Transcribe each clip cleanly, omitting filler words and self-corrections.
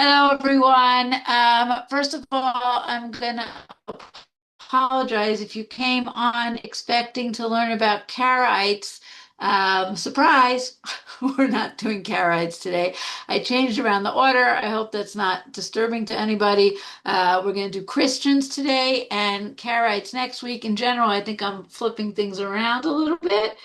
Hello, everyone. First of all, I'm gonna apologize if you came on expecting to learn about Karaites. Surprise, we're not doing Karaites today. I changed around the order. I hope that's not disturbing to anybody. We're going to do Christians today and Karaites next week. In general, I think I'm flipping things around a little bit.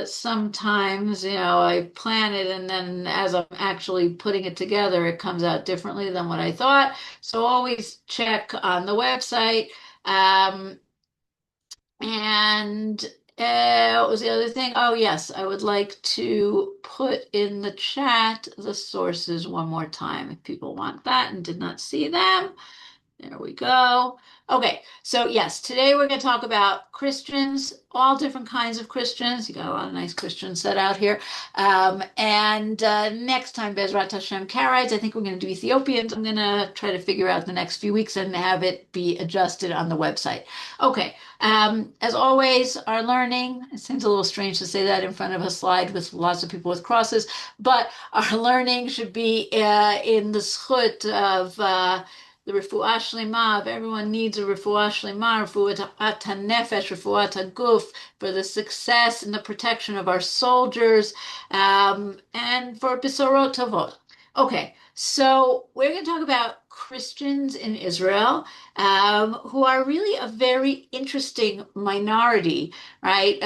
Sometimes, I plan it and then as I'm actually putting it together, it comes out differently than what I thought. So always check on the website. Um, and what was the other thing? Oh, yes, I would like to put in the chat the sources one more time if people want that and did not see them. There we go. Okay, so yes, today we're going to talk about Christians, all different kinds of Christians. You got a lot of nice Christians set out here. And next time, Bezrat Hashem Karaites, I think we're going to do Ethiopians. I'm going to try to figure out the next few weeks and have it be adjusted on the website. Okay, as always, our learning, it seems a little strange to say that in front of a slide with lots of people with crosses, but our learning should be in the zchut of the refuah shlema. Everyone needs a refuah shlema, refuat hanefesh, refuat haguf, for the success and the protection of our soldiers, and for besorot tovot. Okay, so we're going to talk about Christians in Israel, who are really a very interesting minority, right?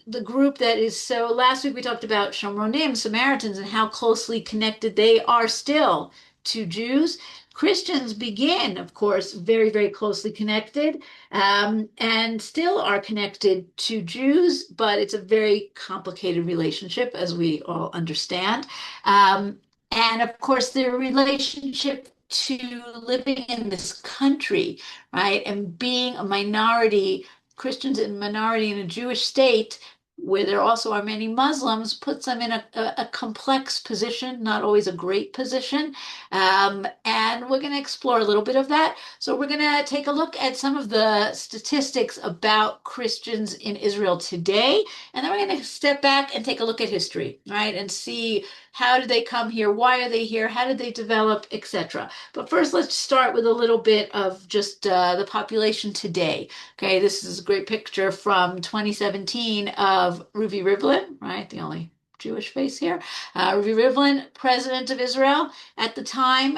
The group that is so, last week we talked about Shomronim, Samaritans, and how closely connected they are still to Jews. Christians begin, of course, very, very closely connected, and still are connected to Jews, but it's a very complicated relationship, as we all understand. Um, and of course, their relationship to living in this country, right, and being a minority, Christians in minority in a Jewish state, where there also are many Muslims, puts them in a complex position, not always a great position. And we're going to explore a little bit of that. So we're going to take a look at some of the statistics about Christians in Israel today, and then we're going to step back and take a look at history, right, and see how did they come here, why are they here, how did they develop, etc. But first, let's start with a little bit of just the population today. Okay, this is a great picture from 2017 of Ruvi Rivlin, right, the only Jewish face here. Ruvi Rivlin, president of Israel at the time,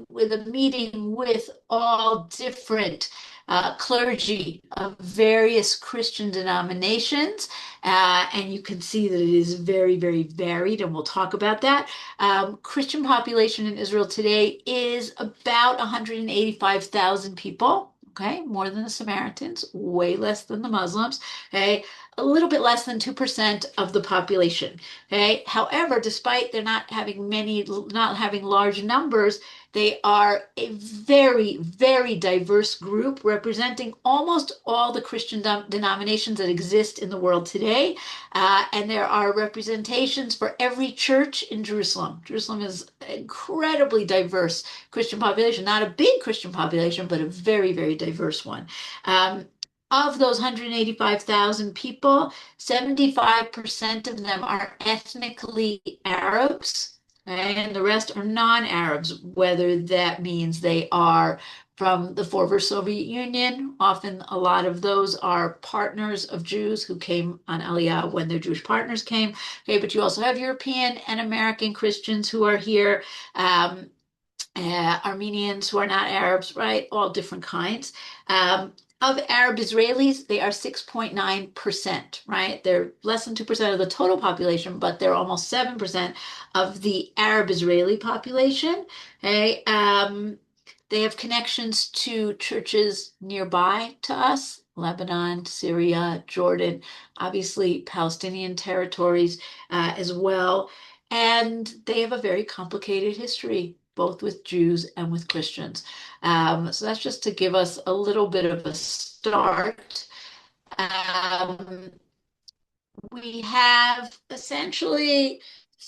with a meeting with all different clergy of various Christian denominations. And you can see that it is very, very varied, and we'll talk about that. Christian population in Israel today is about 185,000 people. Okay, more than the Samaritans, way less than the Muslims. Okay, a little bit less than 2% of the population. Okay, however, despite they're not having large numbers, they are a very, very diverse group representing almost all the Christian denominations that exist in the world today. And there are representations for every church in Jerusalem. Jerusalem is an incredibly diverse Christian population, not a big Christian population, but a very, very diverse one. Of those 185,000 people, 75% of them are ethnically Arabs. And the rest are non-Arabs, whether that means they are from the former Soviet Union. Often a lot of those are partners of Jews who came on Aliyah when their Jewish partners came. Okay, but you also have European and American Christians who are here, Armenians who are not Arabs, right? All different kinds. Of Arab Israelis, they are 6.9%, right? They're less than 2% of the total population, but they're almost 7% of the Arab Israeli population. Okay. They have connections to churches nearby to us, Lebanon, Syria, Jordan, obviously Palestinian territories as well. And they have a very complicated history, both with Jews and with Christians. So that's just to give us a little bit of a start. Um, we have essentially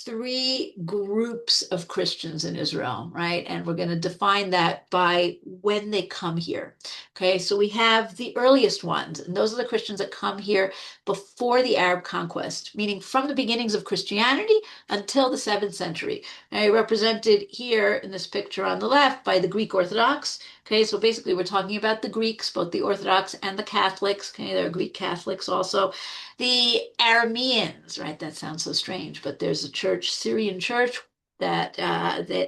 three groups of Christians in Israel, right? And we're going to define that by when they come here. Okay, so we have the earliest ones, and those are the Christians that come here before the Arab conquest, meaning from the beginnings of Christianity until the 7th century. Okay, represented here in this picture on the left by the Greek Orthodox. Okay, so basically we're talking about the Greeks, both the Orthodox and the Catholics. Okay, there are Greek Catholics also. The Arameans, right? That sounds so strange, but there's a church, Syrian church, that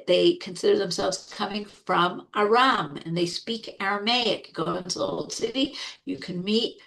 they consider themselves coming from Aram, and they speak Aramaic. Go into the old city, you can meet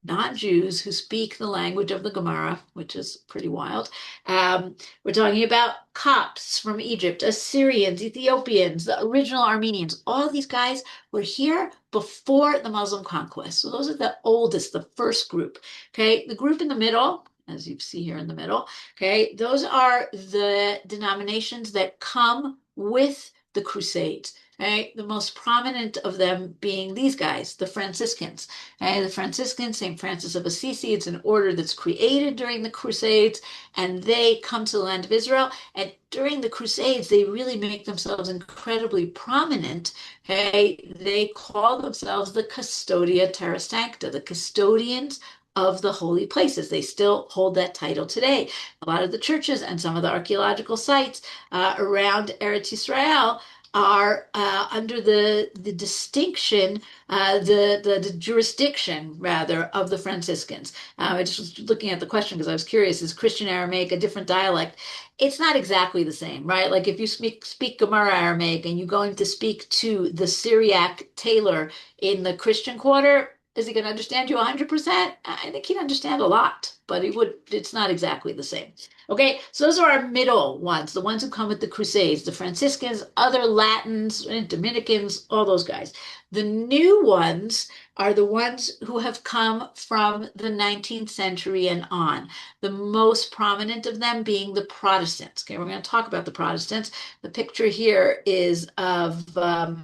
not Jews who speak the language of the Gemara, which is pretty wild. We're talking about Copts from Egypt, Assyrians, Ethiopians, the original Armenians. All these guys were here before the Muslim conquest. So those are the oldest, the first group. Okay, the group in the middle, as you see here in the middle, okay, those are the denominations that come with the Crusades. Right? The most prominent of them being these guys, the Franciscans. Okay? The Franciscans, St. Francis of Assisi, it's an order that's created during the Crusades, and they come to the land of Israel. And during the Crusades, they really make themselves incredibly prominent. Okay? They call themselves the Custodia Terra Sancta, the custodians of the holy places. They still hold that title today. A lot of the churches and some of the archaeological sites around Eretz Israel are under the distinction, the jurisdiction rather of the Franciscans. I just was looking at the question because I was curious: is Christian Aramaic a different dialect? It's not exactly the same, right? Like if you speak Gemara Aramaic and you're going to speak to the Syriac tailor in the Christian quarter, is he going to understand you 100%? I think he'd understand a lot, but he would. It's not exactly the same. Okay, so those are our middle ones, the ones who come with the Crusades, the Franciscans, other Latins, Dominicans, all those guys. The new ones are the ones who have come from the 19th century and on. The most prominent of them being the Protestants. Okay, we're going to talk about the Protestants. The picture here is of a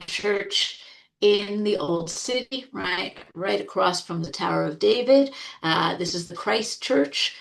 church in the old city, right across from the Tower of David. This is the Christ Church,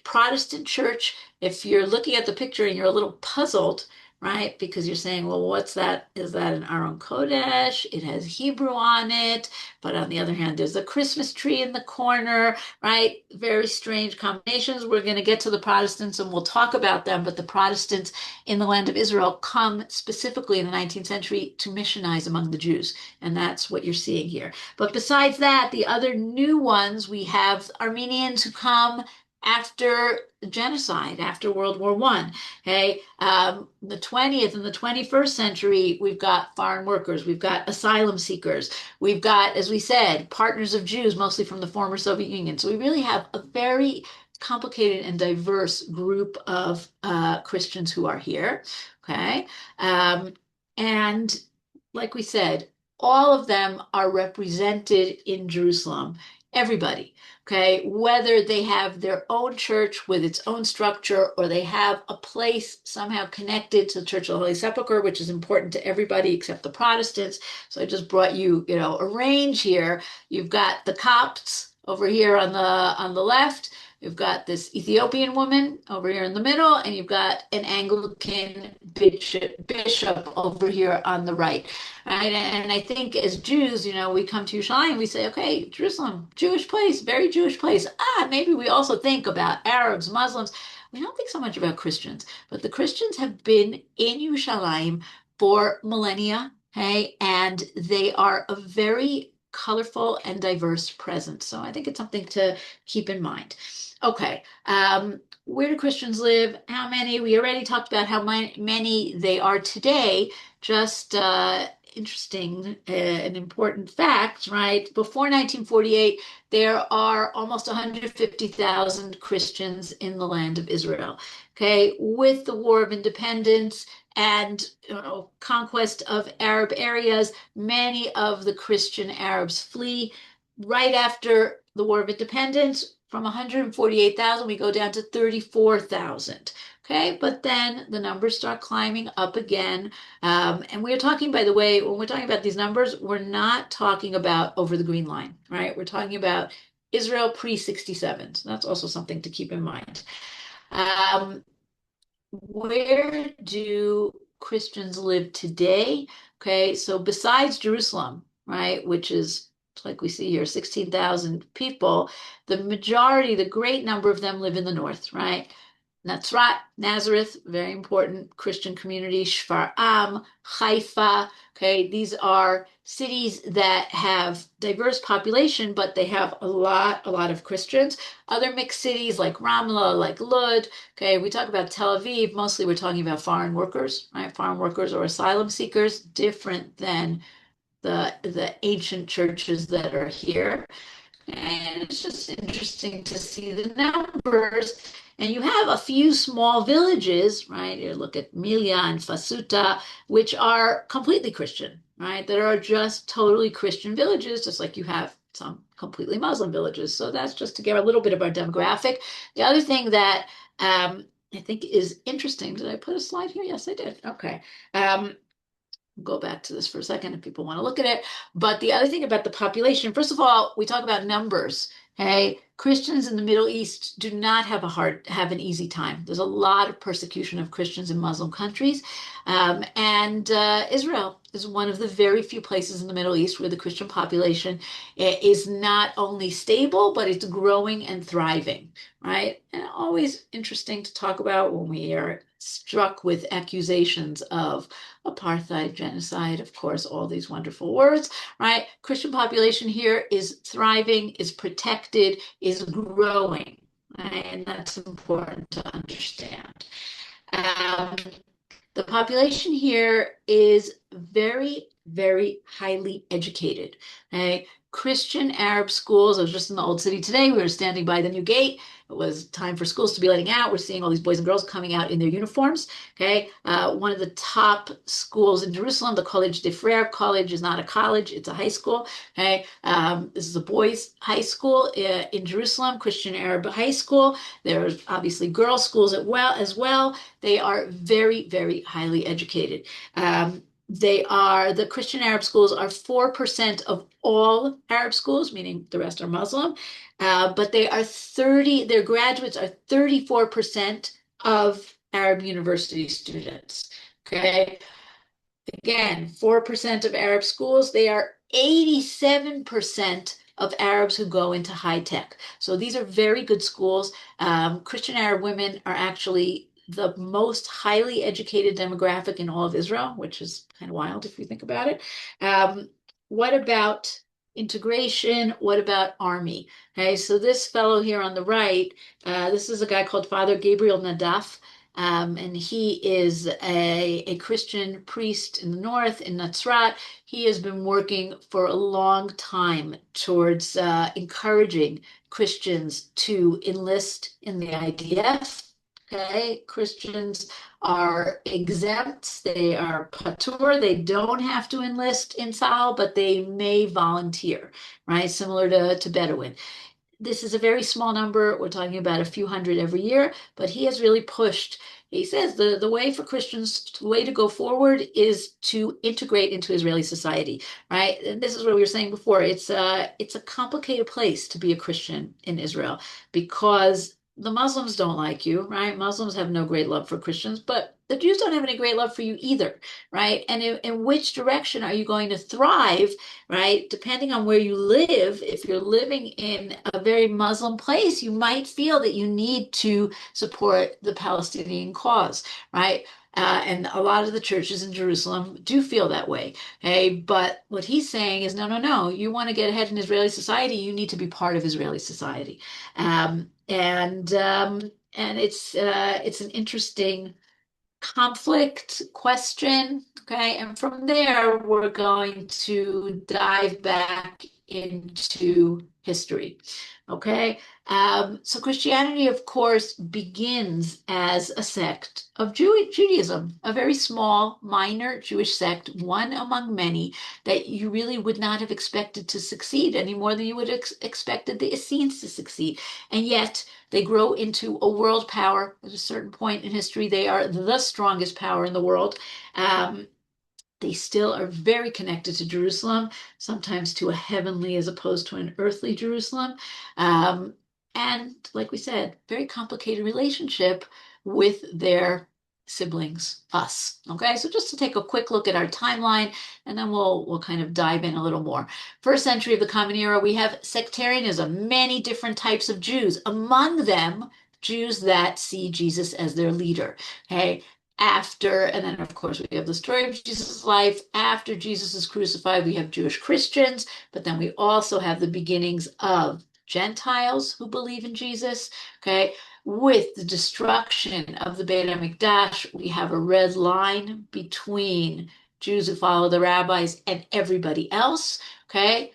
Protestant church. If you're looking at the picture and you're a little puzzled, right, because you're saying, well, what's that? Is that an Aron Kodesh? It has Hebrew on it, but on the other hand, there's a Christmas tree in the corner, right? Very strange combinations. We're going to get to the Protestants and we'll talk about them, but the Protestants in the land of Israel come specifically in the 19th century to missionize among the Jews. And that's what you're seeing here. But besides that, the other new ones, we have Armenians who come after genocide, after World War I. Okay, the 20th and the 21st century, we've got foreign workers, we've got asylum seekers, we've got, as we said, partners of Jews, mostly from the former Soviet Union. So we really have a very complicated and diverse group of Christians who are here. Okay. And like we said, all of them are represented in Jerusalem. Everybody. Okay. Whether they have their own church with its own structure or they have a place somehow connected to the Church of the Holy Sepulchre, which is important to everybody except the Protestants. So I just brought you, a range here. You've got the Copts over here on the left. You've got this Ethiopian woman over here in the middle, and you've got an Anglican bishop over here on the right. Right? And I think as Jews, we come to Yerushalayim and we say, okay, Jerusalem, Jewish place, very Jewish place. Maybe we also think about Arabs, Muslims. We don't think so much about Christians, but the Christians have been in Yerushalayim for millennia, okay? And they are a very colorful and diverse presence. So I think it's something to keep in mind. Okay. Where do Christians live? How many? We already talked about how many they are today. Just interesting and important facts, right? Before 1948, there are almost 150,000 Christians in the land of Israel. Okay. With the War of Independence and conquest of Arab areas, many of the Christian Arabs flee. Right after the War of Independence, from 148,000, we go down to 34,000. Okay, but then the numbers start climbing up again. And we're talking, by the way, when we're talking about these numbers, we're not talking about over the green line, right? We're talking about Israel pre-67. So that's also something to keep in mind. Um, where do Christians live today? Okay, so besides Jerusalem, right, which is like we see here, 16,000 people, the majority, the great number of them live in the north, right? Natzrat, Nazareth, very important Christian community, Shfar'am, Haifa. Okay, these are cities that have diverse population, but they have a lot of Christians. Other mixed cities like Ramla, like Lud. Okay, we talk about Tel Aviv, mostly we're talking about foreign workers, right? Foreign workers or asylum seekers, different than the ancient churches that are here. And it's just interesting to see the numbers. And you have a few small villages, right? You look at Milia and Fasuta, which are completely Christian, right? That are just totally Christian villages, just like you have some completely Muslim villages. So that's just to give a little bit of our demographic. The other thing that I think is interesting, did I put a slide here? Yes, I did. Okay. Um, go back to this for a second if people want to look at it. But the other thing about the population, first of all, we talk about numbers. Hey, Christians in the Middle East do not have an easy time. There's a lot of persecution of Christians in Muslim countries. And Israel is one of the very few places in the Middle East where the Christian population is not only stable, but it's growing and thriving, right? And always interesting to talk about when we are struck with accusations of apartheid, genocide, of course, all these wonderful words, right? Christian population here is thriving, is protected, is growing, right? And that's important to understand. Um, the population here is very, very highly educated. Okay? Christian Arab schools. I was just in the old city today. We were standing by the new gate. It was time for schools to be letting out. We're seeing all these boys and girls coming out in their uniforms. Okay, one of the top schools in Jerusalem, the College de Frères College, is not a college; it's a high school. Okay, this is a boys' high school in Jerusalem, Christian Arab high school. There's obviously girls' schools as well. They are very, very highly educated. The Christian Arab schools are 4% of all Arab schools, meaning the rest are Muslim. But their graduates are 34% of Arab university students. Okay. Again, 4% of Arab schools, they are 87% of Arabs who go into high tech. So these are very good schools. Christian Arab women are actually the most highly educated demographic in all of Israel, which is kind of wild if you think about it. Um, what about integration? What about army? Okay, so this fellow here on the right, this is a guy called Father Gabriel Nadaf. And he is a Christian priest in the north, in Nazareth. He has been working for a long time towards encouraging Christians to enlist in the IDF. Okay, Christians are exempt, they are patur, they don't have to enlist in Sahel, but they may volunteer, right? Similar to Bedouin. This is a very small number. We're talking about a few hundred every year, but he has really pushed. He says the way for Christians, the way to go forward is to integrate into Israeli society, right? And this is what we were saying before. It's a complicated place to be a Christian in Israel because the Muslims don't like you, right? Muslims have no great love for Christians, but the Jews don't have any great love for you either, right? And in which direction are you going to thrive, right? Depending on where you live, if you're living in a very Muslim place, you might feel that you need to support the Palestinian cause, right? And a lot of the churches in Jerusalem do feel that way. Okay, but what he's saying is, no, no, no. You want to get ahead in Israeli society, you need to be part of Israeli society. And it's an interesting conflict question. Okay. And from there, we're going to dive back into history. Okay. So Christianity, of course, begins as a sect of Judaism, a very small, minor Jewish sect, one among many that you really would not have expected to succeed any more than you would have expected the Essenes to succeed. And yet, they grow into a world power. At a certain point in history, they are the strongest power in the world. Um, they still are very connected to Jerusalem, sometimes to a heavenly as opposed to an earthly Jerusalem. Um, and like we said, very complicated relationship with their siblings, us. Okay, so just to take a quick look at our timeline, and then we'll kind of dive in a little more. First century of the Common Era, we have sectarianism, many different types of Jews. Among them, Jews that see Jesus as their leader. Okay. After, and then of course we have the story of Jesus' life. After Jesus is crucified, we have Jewish Christians, but then we also have the beginnings of Gentiles who believe in Jesus. Okay. With the destruction of the Beit HaMikdash, we have a red line between Jews who follow the rabbis and everybody else. Okay.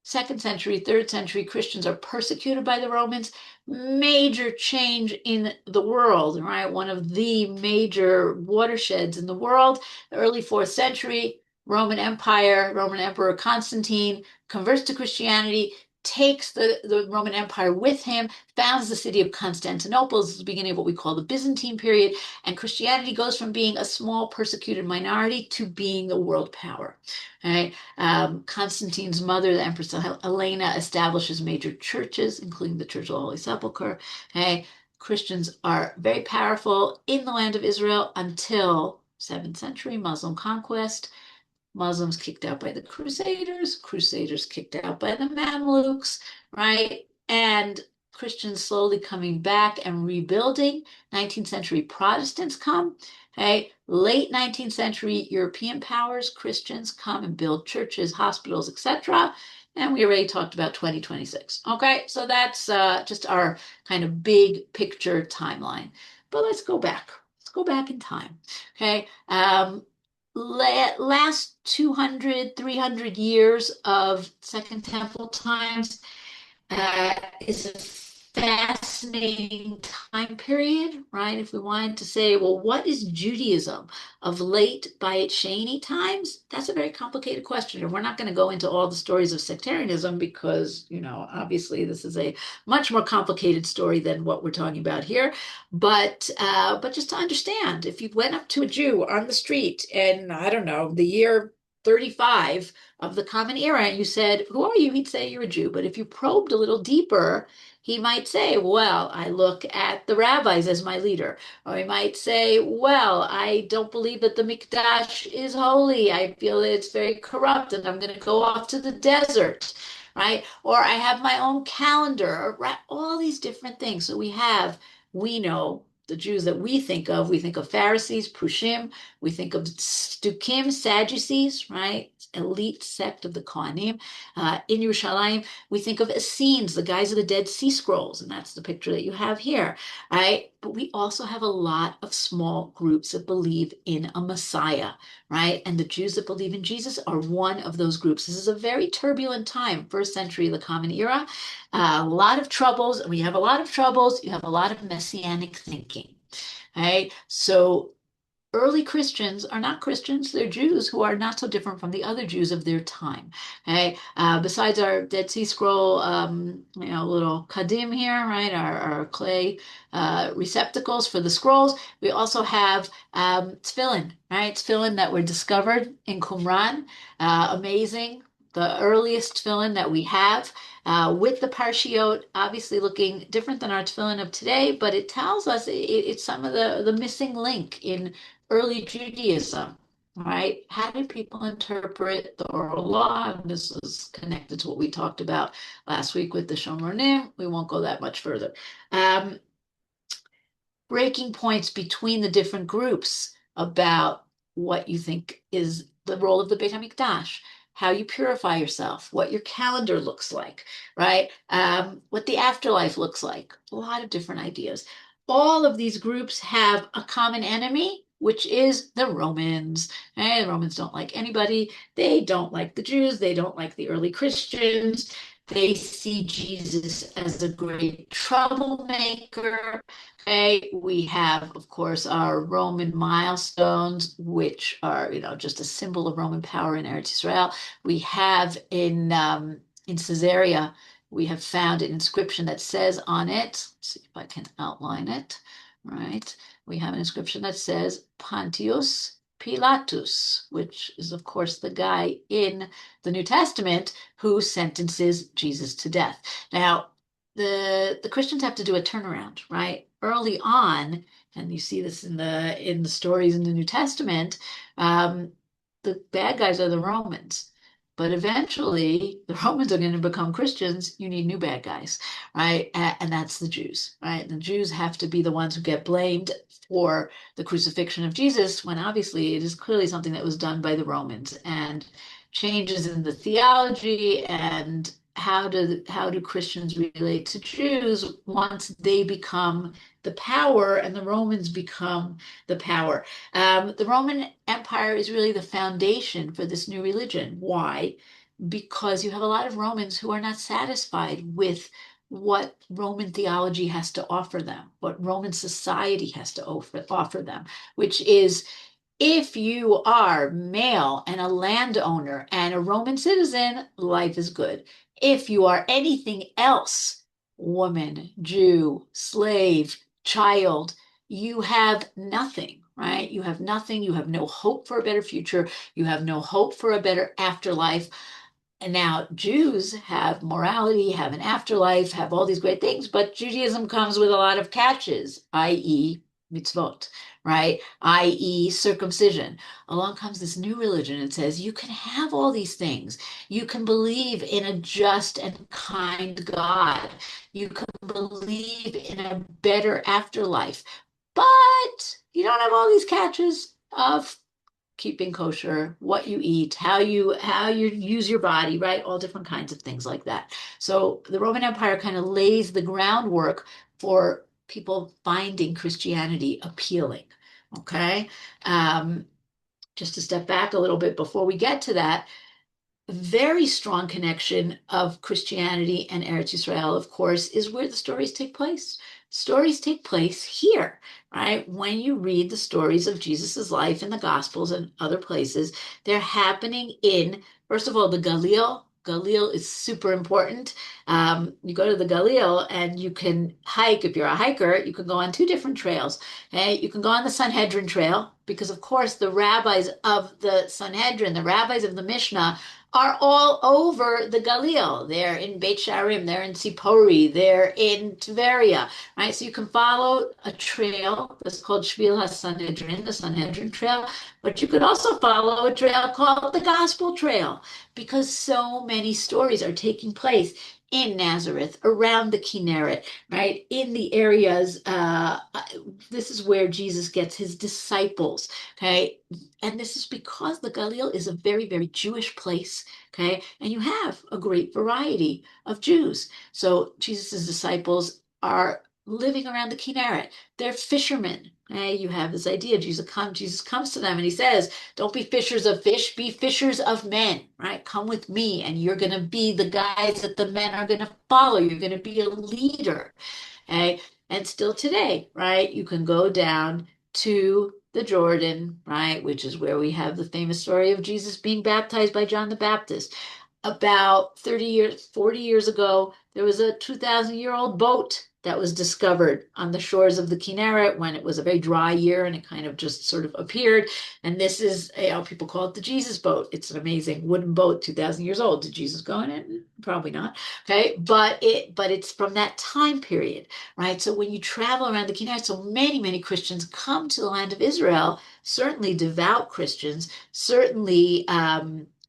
Second century, third century Christians are persecuted by the Romans. Major change in the world, right? One of the major watersheds in the world, the early fourth century, Roman Empire, Roman Emperor Constantine converts to Christianity, takes the Roman Empire with him, founds the city of Constantinople. This is the beginning of what we call the Byzantine period, and Christianity goes from being a small persecuted minority to being a world power. Right? Constantine's mother, the Empress Helena, establishes major churches, including the Church of the Holy Sepulchre. Okay? Christians are very powerful in the land of Israel until 7th century Muslim conquest. Muslims kicked out by the Crusaders, Crusaders kicked out by the Mamluks, right? And Christians slowly coming back and rebuilding. 19th century Protestants come. Okay, late 19th century European powers, Christians come and build churches, hospitals, etc. And we already talked about 2026. Okay, so that's just our kind of big picture timeline. But let's go back. Let's go back in time. Okay, last 200, 300 years of Second Temple times is a fascinating time period, right? If we wanted to say, well, what is Judaism of late Bayit Sheni times? That's a very complicated question. And we're not going to go into all the stories of sectarianism because, obviously this is a much more complicated story than what we're talking about here. But just to understand, if you went up to a Jew on the street and I don't know, the year 35 of the Common Era, and you said, "Who are you?" He'd say, "You're a Jew." But if you probed a little deeper, he might say, "Well, I look at the rabbis as my leader." Or he might say, "Well, I don't believe that the Mikdash is holy. I feel that it's very corrupt and I'm going to go off to the desert." Right? Or I have my own calendar, or all these different things. So we know the Jews that we think of Pharisees, Prushim, we think of Stukim, Sadducees, right? Elite sect of the Kohanim. In Yerushalayim, we think of Essenes, the guys of the Dead Sea Scrolls, and that's the picture that you have here, right? But we also have a lot of small groups that believe in a Messiah, right? And the Jews that believe in Jesus are one of those groups. This is a very turbulent time, first century of the Common Era. A lot of troubles. When you have a lot of troubles, you have a lot of messianic thinking. Right? So early Christians are not Christians, they're Jews who are not so different from the other Jews of their time. Okay, besides our Dead Sea Scroll, little kadim here, right? Our clay receptacles for the scrolls. We also have tefillin, right? Tefillin that were discovered in Qumran, amazing. The earliest tefillin that we have with the parshiot, obviously looking different than our tefillin of today, but it tells us it's some of the missing link in early Judaism, right? How did people interpret the oral law? And this is connected to what we talked about last week with the Shomronim. We won't go that much further. Um, Breaking points between the different groups about what you think is the role of the Beit HaMikdash, how you purify yourself, what your calendar looks like, right? What the afterlife looks like. A lot of different ideas. All of these groups have a common enemy, which is the Romans. The Romans don't like anybody. They don't like the Jews. They don't like the early Christians. They see Jesus as a great troublemaker. Okay, we have, of course, our Roman milestones, which are, just a symbol of Roman power in Eretz Israel. We have in Caesarea, we have found an inscription that says on it, let's see if I can outline it, right? We have an inscription that says Pontius Pilatus, which is, of course, the guy in the New Testament who sentences Jesus to death. Now, the Christians have to do a turnaround, right? Early on, and you see this in the stories in the New Testament, um, the bad guys are the Romans. But eventually, the Romans are going to become Christians. You need new bad guys, right? And that's the Jews, right? The Jews have to be the ones who get blamed for the crucifixion of Jesus, when obviously it is clearly something that was done by the Romans. And changes in the theology and how do Christians relate to Jews once they become the power and the Romans become the power. The Roman Empire is really the foundation for this new religion. Why? Because you have a lot of Romans who are not satisfied with what Roman theology has to offer them, what Roman society has to offer them, which is, if you are male and a landowner and a Roman citizen, life is good. If you are anything else, woman, Jew, slave, child, you have nothing, right? You have nothing. You have no hope for a better future. You have no hope for a better afterlife. And now Jews have morality, have an afterlife, have all these great things, but Judaism comes with a lot of catches, i.e., mitzvot, right? I.e., circumcision. Along comes this new religion and says you can have all these things. You can believe in a just and kind God. You can believe in a better afterlife, but you don't have all these catches of keeping kosher, what you eat, how you use your body, right? All different kinds of things like that. So the Roman Empire kind of lays the groundwork for people finding Christianity appealing. Okay. Um, just to step back a little bit before we get to that, very strong connection of Christianity and Eretz Israel, of course, is where the stories take place. Stories take place here, right? When you read the stories of Jesus's life in the Gospels and other places, they're happening in, first of all, the Galil. Galil is super important. You go to the Galil and you can hike. If you're a hiker, you can go on two different trails. Okay? You can go on the Sanhedrin trail because, of course, the rabbis of the Sanhedrin, the rabbis of the Mishnah, are all over the Galil. They're in Beit Sharim, they're in Sipori, they're in Tveria, right? So you can follow a trail that's called Shvil HaSanhedrin, the Sanhedrin Trail, but you could also follow a trail called the Gospel Trail, because so many stories are taking place in Nazareth, around the Kinneret, right? In the areas, this is where Jesus gets his disciples, okay? And this is because the Galil is a very, very Jewish place, okay? And you have a great variety of Jews. So Jesus' disciples are living around the Kinneret. They're fishermen. Okay? You have this idea. Jesus comes to them and he says, don't be fishers of fish, be fishers of men, right? Come with me and you're going to be the guys that the men are going to follow. You're going to be a leader. Okay. And still today, right? You can go down to the Jordan, right? Which is where we have the famous story of Jesus being baptized by John the Baptist. About 30 years, 40 years ago, there was a 2,000-year-old boat that was discovered on the shores of the Kinneret when it was a very dry year and it kind of just sort of appeared. And this is, people call it the Jesus boat. It's an amazing wooden boat, 2,000 years old. Did Jesus go in it? Probably not. Okay. But it's from that time period, right? So when you travel around the Kinneret, so many, many Christians come to the land of Israel, certainly devout Christians, certainly,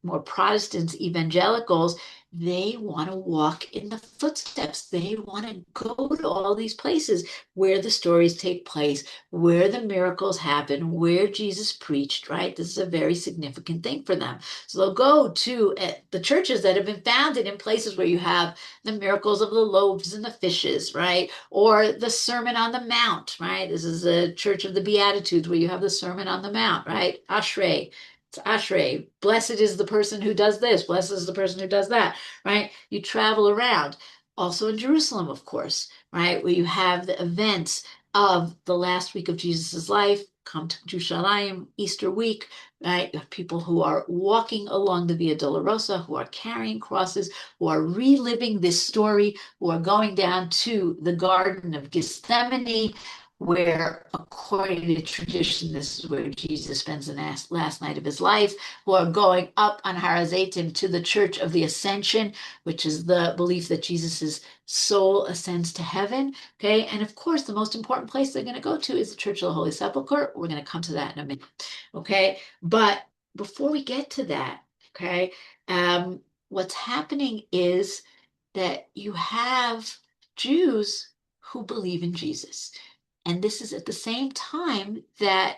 more Protestants, evangelicals, they want to walk in the footsteps. They want to go to all these places where the stories take place, where the miracles happen, where Jesus preached, right? This is a very significant thing for them. So they'll go to the churches that have been founded in places where you have the miracles of the loaves and the fishes, right? Or the Sermon on the Mount, right? This is a church of the Beatitudes where you have the Sermon on the Mount, right? Ashrei. It's Ashrei. Blessed is the person who does this. Blessed is the person who does that, right? You travel around. Also in Jerusalem, of course, right? Where you have the events of the last week of Jesus's life. Come to Jerusalem, Easter week, right? You have people who are walking along the Via Dolorosa, who are carrying crosses, who are reliving this story, who are going down to the Garden of Gethsemane, where, according to tradition, this is where Jesus spends the last night of his life, who are going up on Har HaZeitim to the Church of the Ascension, which is the belief that Jesus's soul ascends to heaven. Okay. And of course, the most important place they're going to go to is the Church of the Holy Sepulchre. We're going to come to that in a minute. Okay. But before we get to that, okay, what's happening is that you have Jews who believe in Jesus. And this is at the same time that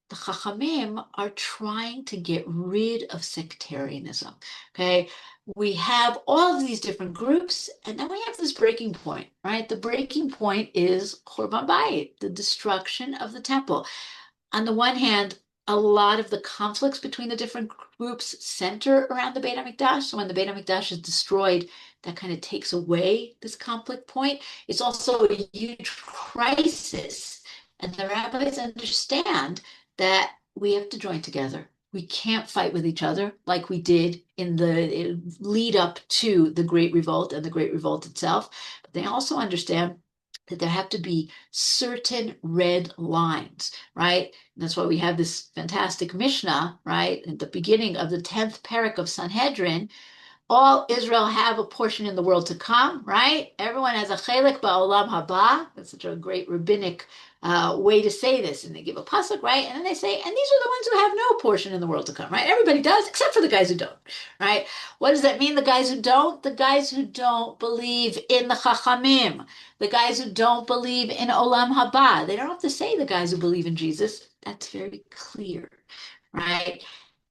the Chachamim are trying to get rid of sectarianism. Okay. We have all of these different groups, and then we have this breaking point, right? The breaking point is Churban Bayit, the destruction of the temple. On the one hand, a lot of the conflicts between the different groups center around the Beit HaMikdash. So when the Beit HaMikdash is destroyed, that kind of takes away this conflict point. It's also a huge crisis. And the rabbis understand that we have to join together. We can't fight with each other like we did in the lead up to the Great Revolt and the Great Revolt itself. But they also understand that there have to be certain red lines, right? And that's why we have this fantastic Mishnah, right? At the beginning of the 10th parak of Sanhedrin, all Israel have a portion in the world to come, right? Everyone has a chelik ba'olam haba. That's such a great rabbinic way to say this. And they give a pasuk, right? And then they say, and these are the ones who have no portion in the world to come, right? Everybody does, except for the guys who don't, right? What does that mean, the guys who don't? The guys who don't believe in the chachamim, the guys who don't believe in olam haba. They don't have to say the guys who believe in Jesus. That's very clear, right?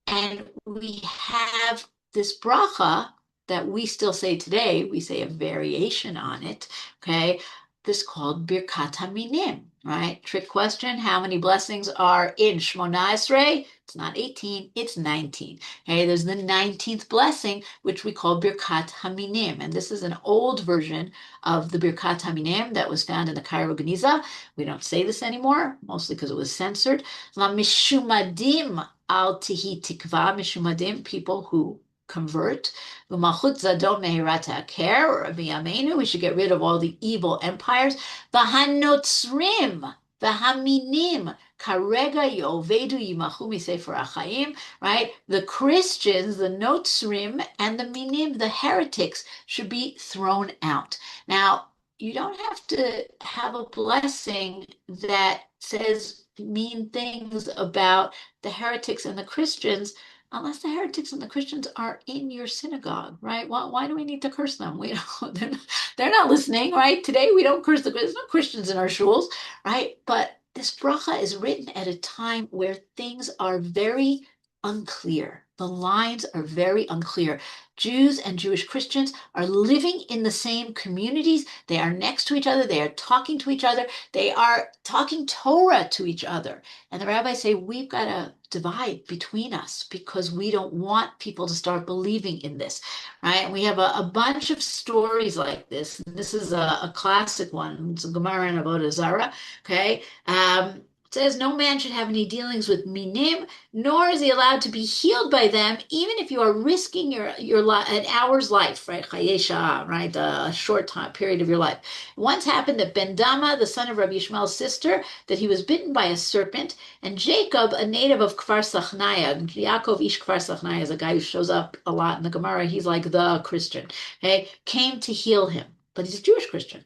And we have this bracha that we still say today. We say a variation on it, okay? This called Birkat HaMinim, right? Trick question, how many blessings are in Shmona Esrei? It's not 18, it's 19. Okay, there's the 19th blessing, which we call Birkat HaMinim. And this is an old version of the Birkat HaMinim that was found in the Cairo Geniza. We don't say this anymore, mostly because it was censored. La Mishumadim al tihi tikva mishumadim, people who convert. V'malchut zadon mehirat haker, or Rabbi we should get rid of all the evil empires. V'hanotzrim, v'haminim, karega yovedu yimachu misefer achayim, right? The Christians, the notzrim, and the minim, the heretics, should be thrown out. Now, you don't have to have a blessing that says mean things about the heretics and the Christians, unless the heretics and the Christians are in your synagogue, right? Why do we need to curse them? We don't, they're not listening, right? Today we don't curse there's no Christians in our shuls, right? But this bracha is written at a time where things are very unclear. The lines are very unclear. Jews and Jewish Christians are living in the same communities. They are next to each other. They are talking to each other. They are talking Torah to each other. And the rabbis say, we've got to divide between us because we don't want people to start believing in this, right? And we have a bunch of stories like this. This is a classic one. It's a Gemara in Avodah Zarah, okay? It says no man should have any dealings with minim, nor is he allowed to be healed by them, even if you are risking an hour's life, right? Chayesha, right? A short time period of your life. It once happened that Ben Dama, the son of Rabbi Yishmael's sister, that he was bitten by a serpent, and Jacob, a native of Kfar Sachnaya, Yaakov Ish Kfar Sachnaya is a guy who shows up a lot in the Gemara. He's like the Christian, okay? Came to heal him, but he's a Jewish Christian.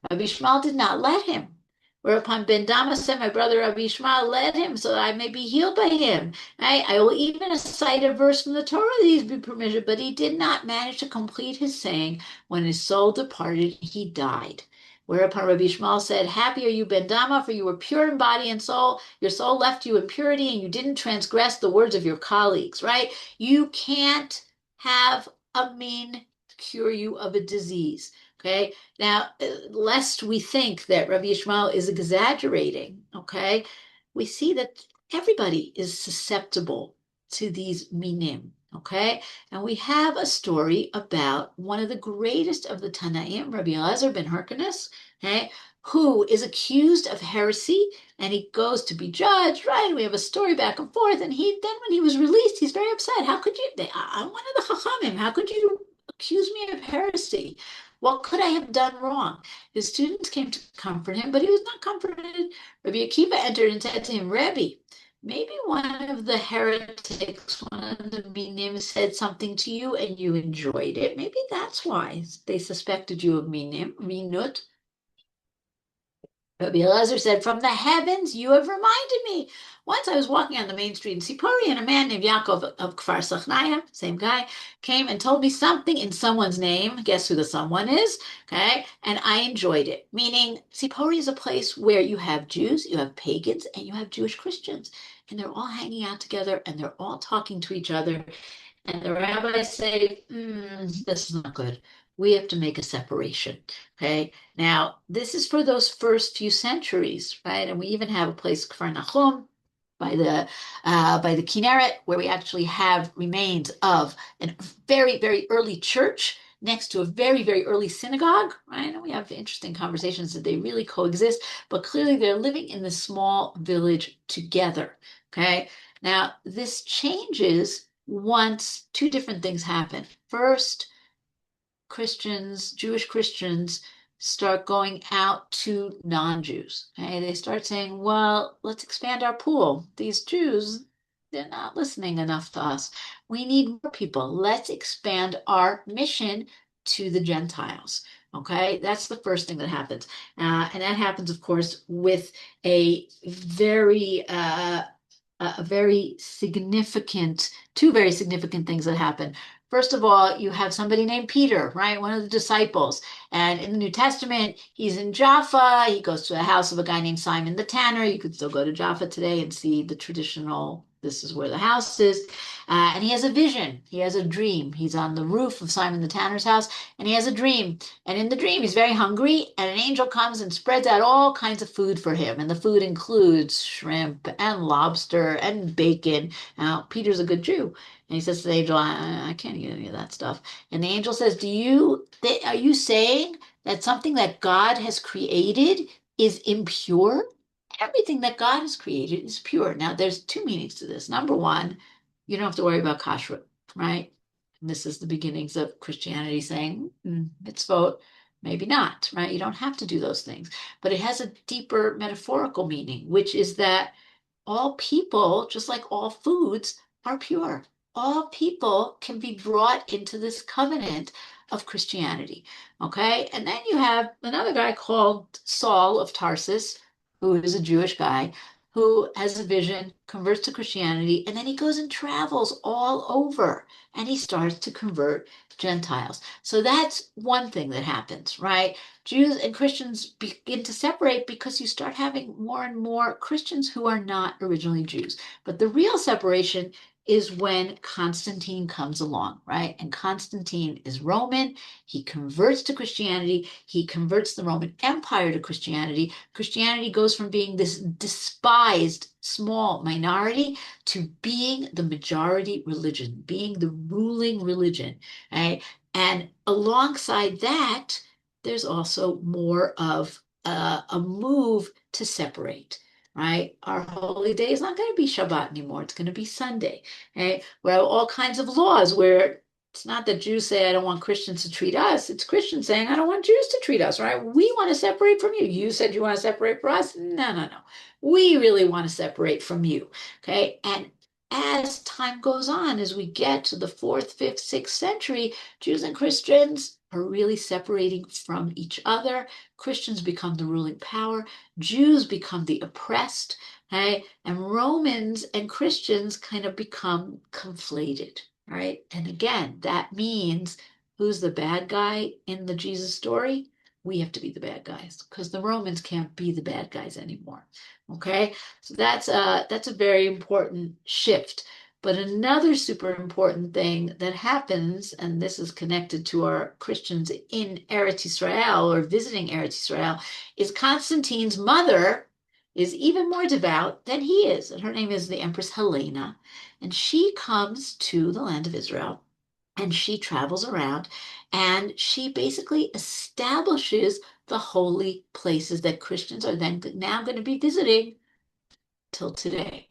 Rabbi Yishmael did not let him. Whereupon Ben Dama said, my brother Rabbi Yishmael, let him so that I may be healed by him. I will even cite a verse from the Torah that he be permitted, but he did not manage to complete his saying. When his soul departed, he died. Whereupon Rabbi Yishmael said, happy are you, Ben Dama, for you were pure in body and soul. Your soul left you in purity, and you didn't transgress the words of your colleagues, right? You can't have a mean cure you of a disease. Okay, now, lest we think that Rabbi Yishmael is exaggerating, okay, we see that everybody is susceptible to these minim, okay? And we have a story about one of the greatest of the Tanaim, Rabbi Elazar ben Hyrcanus, okay, who is accused of heresy, and he goes to be judged, right? We have a story back and forth, and when he was released, he's very upset. How could you, I'm one of the Chachamim, how could you accuse me of heresy? What could I have done wrong? His students came to comfort him, but he was not comforted. Rabbi Akiva entered and said to him, Rebbe, maybe one of the heretics, one of the minim, said something to you and you enjoyed it. Maybe that's why they suspected you of minim, minut. Rabbi Elazar said, from the heavens, you have reminded me. Once I was walking on the main street in Sipori, and a man named Yaakov of Kfar Sachnaya, same guy, came and told me something in someone's name. Guess who the someone is? Okay. And I enjoyed it. Meaning, Sipori is a place where you have Jews, you have pagans, and you have Jewish Christians. And they're all hanging out together and they're all talking to each other. And the rabbis say, this is not good. We have to make a separation. Okay. Now, this is for those first few centuries, right? And we even have a place, Kfar Nachum, by the Kinneret, where we actually have remains of a very, very early church next to a very, very early synagogue, right? And we have interesting conversations that they really coexist, but clearly they're living in this small village together. Okay. Now, this changes once two different things happen. First, Christians, Jewish Christians, start going out to non-Jews. Okay? They start saying, well, let's expand our pool. These Jews, they're not listening enough to us. We need more people. Let's expand our mission to the Gentiles. Okay, that's the first thing that happens. And that happens, of course, with a very significant, two very significant things that happen. First of all, you have somebody named Peter, right? One of the disciples. And in the New Testament, he's in Jaffa. He goes to the house of a guy named Simon the Tanner. You could still go to Jaffa today and see the traditional, this is where the house is. And he has a vision. He has a dream. He's on the roof of Simon the Tanner's house and he has a dream. And in the dream, he's very hungry. And an angel comes and spreads out all kinds of food for him. And the food includes shrimp and lobster and bacon. Now, Peter's a good Jew. And he says to the angel, I can't eat any of that stuff. And the angel says, are you saying that something that God has created is impure? Everything that God has created is pure. Now, there's two meanings to this. Number one, you don't have to worry about kashrut, right? And this is the beginnings of Christianity saying, mitzvot, maybe not, right? You don't have to do those things. But it has a deeper metaphorical meaning, which is that all people, just like all foods, are pure. All people can be brought into this covenant of Christianity. Okay. And then you have another guy called Saul of Tarsus, who is a Jewish guy, who has a vision, converts to Christianity, and then he goes and travels all over and he starts to convert Gentiles. So that's one thing that happens, right? Jews and Christians begin to separate because you start having more and more Christians who are not originally Jews. But the real separation is when Constantine comes along, right? And Constantine is Roman. He converts to Christianity. He converts the Roman Empire to Christianity. Christianity goes from being this despised small minority to being the majority religion, being the ruling religion, right? And alongside that, there's also more of a move to separate, right? Our holy day is not going to be Shabbat anymore. It's going to be Sunday, right? We have all kinds of laws where it's not that Jews say, I don't want Christians to treat us. It's Christians saying, I don't want Jews to treat us, right? We want to separate from you. You said you want to separate from us. No, no, no. We really want to separate from you, okay? And as time goes on, as we get to the fourth, fifth, sixth century, Jews and Christians are really separating from each other. Christians become the ruling power. Jews become the oppressed, right? And Romans and Christians kind of become conflated, right? And again, that means who's the bad guy in the Jesus story? We have to be the bad guys because the Romans can't be the bad guys anymore. Okay, so that's a very important shift. But another super important thing that happens, and this is connected to our Christians in Eretz Israel or visiting Eretz Israel, is Constantine's mother is even more devout than he is. And her name is the Empress Helena. And she comes to the land of Israel and she travels around and she basically establishes the holy places that Christians are then now going to be visiting till today.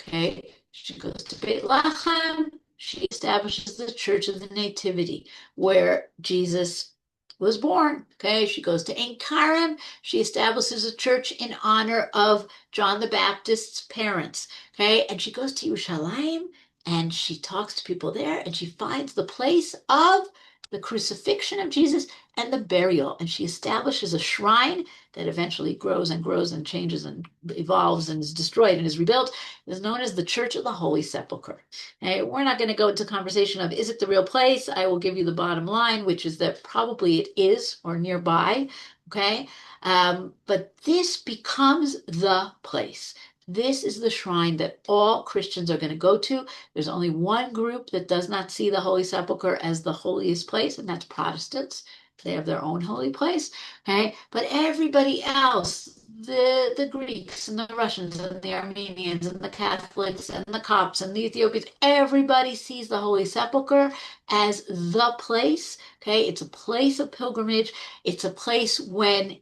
Okay, she goes to Beit Lechem. She establishes the Church of the Nativity, where Jesus was born. Okay, she goes to Ein Karim. She establishes a church in honor of John the Baptist's parents. Okay, and she goes to Yerushalayim and she talks to people there and she finds the place of the crucifixion of Jesus and the burial. And she establishes a shrine that eventually grows and grows and changes and evolves and is destroyed and is rebuilt. It is known as the Church of the Holy Sepulchre. Okay, we're not going to go into conversation of is it the real place? I will give you the bottom line, which is that probably it is or nearby. Okay, but this becomes the place. This is the shrine that all Christians are going to go to. There's only one group that does not see the Holy Sepulchre as the holiest place, and that's Protestants. They have their own holy place. Okay, but everybody else, the Greeks and the Russians and the Armenians and the Catholics and the Copts and the Ethiopians, everybody sees the Holy Sepulchre as the place. Okay, it's a place of pilgrimage. It's a place when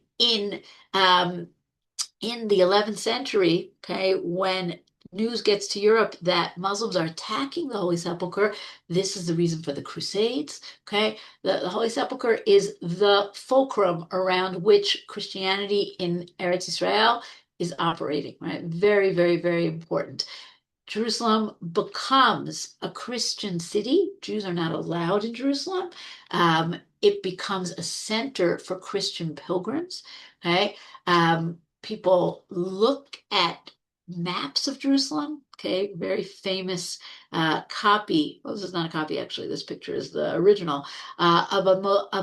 um, in the 11th century, okay, when news gets to Europe that Muslims are attacking the Holy Sepulchre, this is the reason for the Crusades. Okay, the Holy Sepulchre is the fulcrum around which Christianity in Eretz Israel is operating. Right, very, very, very important. Jerusalem becomes a Christian city. Jews are not allowed in Jerusalem. It becomes a center for Christian pilgrims. Okay. People look at maps of Jerusalem. Okay. Very famous copy. Well, this is not a copy, actually. This picture is the original of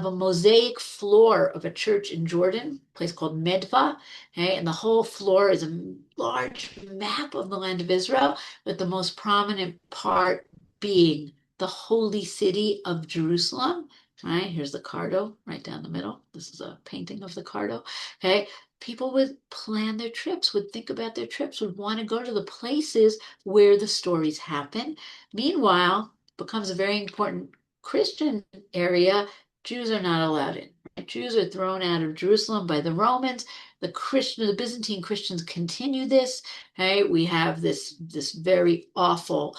a mosaic floor of a church in Jordan, a place called Medva. Okay. And the whole floor is a large map of the land of Israel, with the most prominent part being the holy city of Jerusalem. Right, here's the Cardo right down the middle. This is a painting of the Cardo. Okay, people would plan their trips, would think about their trips, would want to go to the places where the stories happen. Meanwhile, becomes a very important Christian area. Jews are not allowed in. Right? Jews are thrown out of Jerusalem by the Romans. The Byzantine Christians continue this. Okay, we have this very awful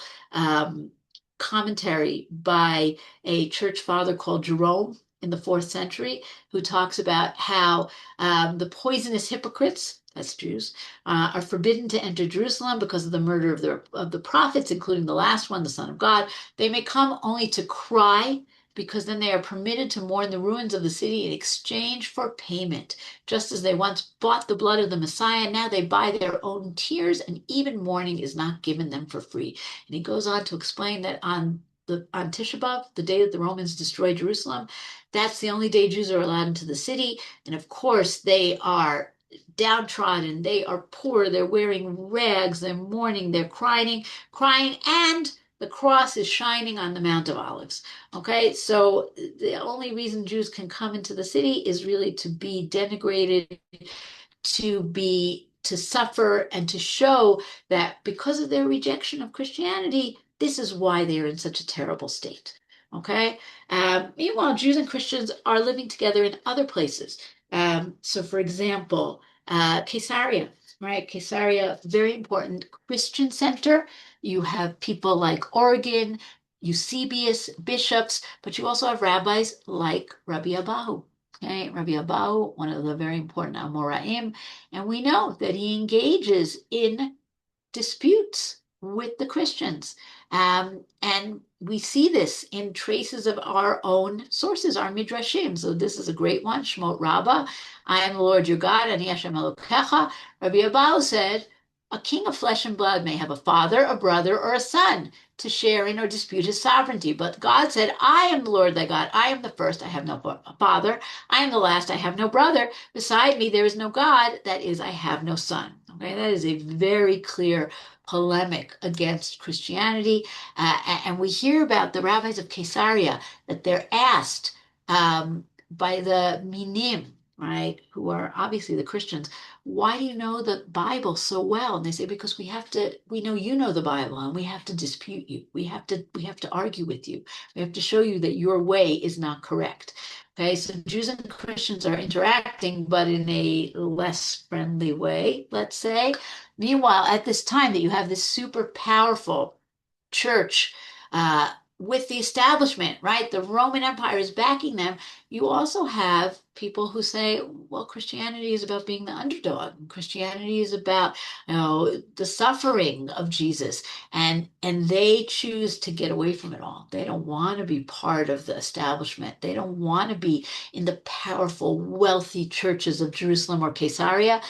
commentary by a church father called Jerome in the fourth century, who talks about how the poisonous hypocrites, that's Jews, are forbidden to enter Jerusalem because of the murder of the prophets, including the last one, the Son of God. They may come only to cry, because then they are permitted to mourn the ruins of the city in exchange for payment. Just as they once bought the blood of the Messiah, now they buy their own tears, and even mourning is not given them for free. And he goes on to explain that on Tisha B'Av, the day that the Romans destroyed Jerusalem, that's the only day Jews are allowed into the city. And of course, they are downtrodden, they are poor, they're wearing rags, they're mourning, they're crying, and the cross is shining on the Mount of Olives. Okay, so the only reason Jews can come into the city is really to be denigrated, to suffer, and to show that because of their rejection of Christianity, this is why they are in such a terrible state. Okay. Meanwhile, Jews and Christians are living together in other places. So, for example, Caesarea, right? Caesarea, very important Christian center. You have people like Origen, Eusebius, bishops, but you also have rabbis like Rabbi Abahu. Okay, Rabbi Abahu, one of the very important Amoraim, and we know that he engages in disputes with the Christians. And we see this in traces of our own sources, our midrashim. So this is a great one, Shmot Rabbah. I am the Lord your God, and Hashem Elokecha. Rabbi Abahu said, a king of flesh and blood may have a father, a brother, or a son to share in or dispute his sovereignty. But God said, I am the Lord thy God. I am the first, I have no father. I am the last, I have no brother. Beside me, there is no God. That is, I have no son. Okay, that is a very clear polemic against Christianity. And we hear about the rabbis of Caesarea that they're asked by the Minim, right, who are obviously the Christians, why do you know the Bible so well? And they say, because we know you know the Bible, and we have to dispute you. We have to argue with you. We have to show you that your way is not correct. Okay, so Jews and Christians are interacting, but in a less friendly way, let's say. Meanwhile, at this time that you have this super powerful church with the establishment, right? The Roman Empire is backing them. You also have people who say, well, Christianity is about being the underdog. Christianity is about, the suffering of Jesus. And they choose to get away from it all. They don't want to be part of the establishment. They don't want to be in the powerful, wealthy churches of Jerusalem or Caesarea.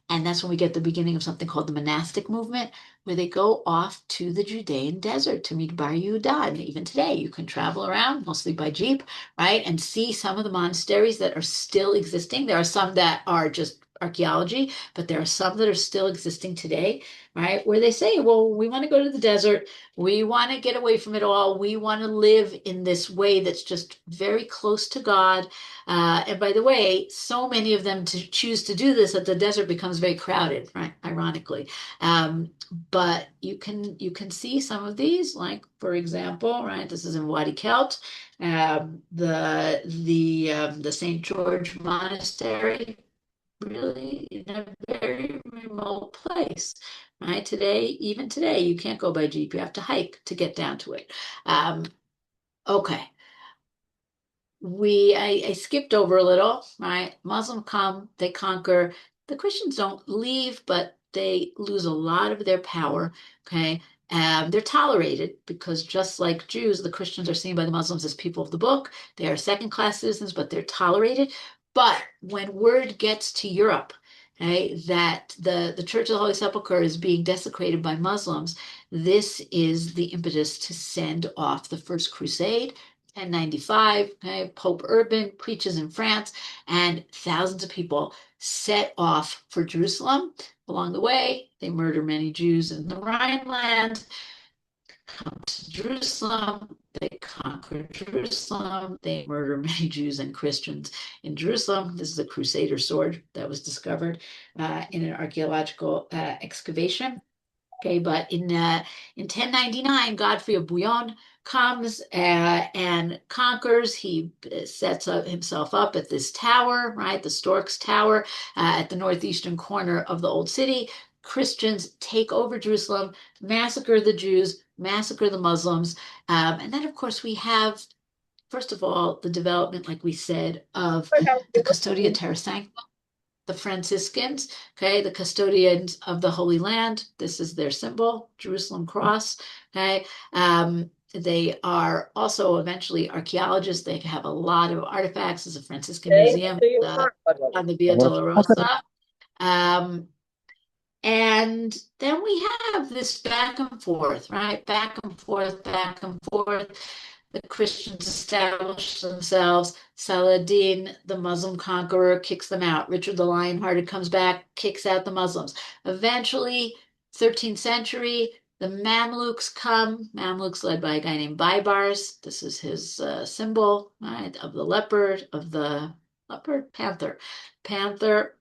And that's when we get the beginning of something called the monastic movement, where they go off to the Judean desert to meet Bar Yehuda. And even today, you can travel around, mostly by Jeep, right, and see some of the monasteries that are still existing. There are some that are just archaeology, but there are some that are still existing today, right, where they say, well, we want to go to the desert. We want to get away from it all. We want to live in this way that's just very close to God. And by the way, so many of them to choose to do this that the desert becomes very crowded, right? Ironically. But you can see some of these, like for example, right? This is in Wadi Kelt, the St. George Monastery, really in a very remote place, right? Even today, you can't go by Jeep. You have to hike to get down to it. Okay, I skipped over a little, right? Muslim come, they conquer. The Christians don't leave, but they lose a lot of their power. Okay. They're tolerated because just like Jews, the Christians are seen by the Muslims as people of the book. They are second-class citizens, but they're tolerated. But when word gets to Europe, okay, that the Church of the Holy Sepulchre is being desecrated by Muslims, this is the impetus to send off the First Crusade. 1095, okay, Pope Urban preaches in France, and thousands of people set off for Jerusalem. Along the way, they murder many Jews in the Rhineland, come to Jerusalem, they conquer Jerusalem, they murder many Jews and Christians in Jerusalem. This is a Crusader sword that was discovered in an archaeological excavation. Okay, but in 1099, Godfrey of Bouillon comes and conquers. He sets himself up at this tower, right, the Stork's Tower, at the northeastern corner of the old city. Christians take over Jerusalem, massacre the Jews, massacre the Muslims, and then of course we have, first of all, the development, like we said, of the Custodia Terra Sancta, the Franciscans, okay, the custodians of the Holy Land. This is their symbol, Jerusalem cross, okay. They are also eventually archaeologists. They have a lot of artifacts. There's a Franciscan museum on the Via Dolorosa. Um, and then we have this back and forth, right? Back and forth, back and forth. The Christians establish themselves. Saladin, the Muslim conqueror, kicks them out. Richard the Lionhearted comes back, kicks out the Muslims. Eventually, 13th century, the Mamluks come. Mamluks led by a guy named Baibars. This is his symbol, right, of the leopard, panther. Panther.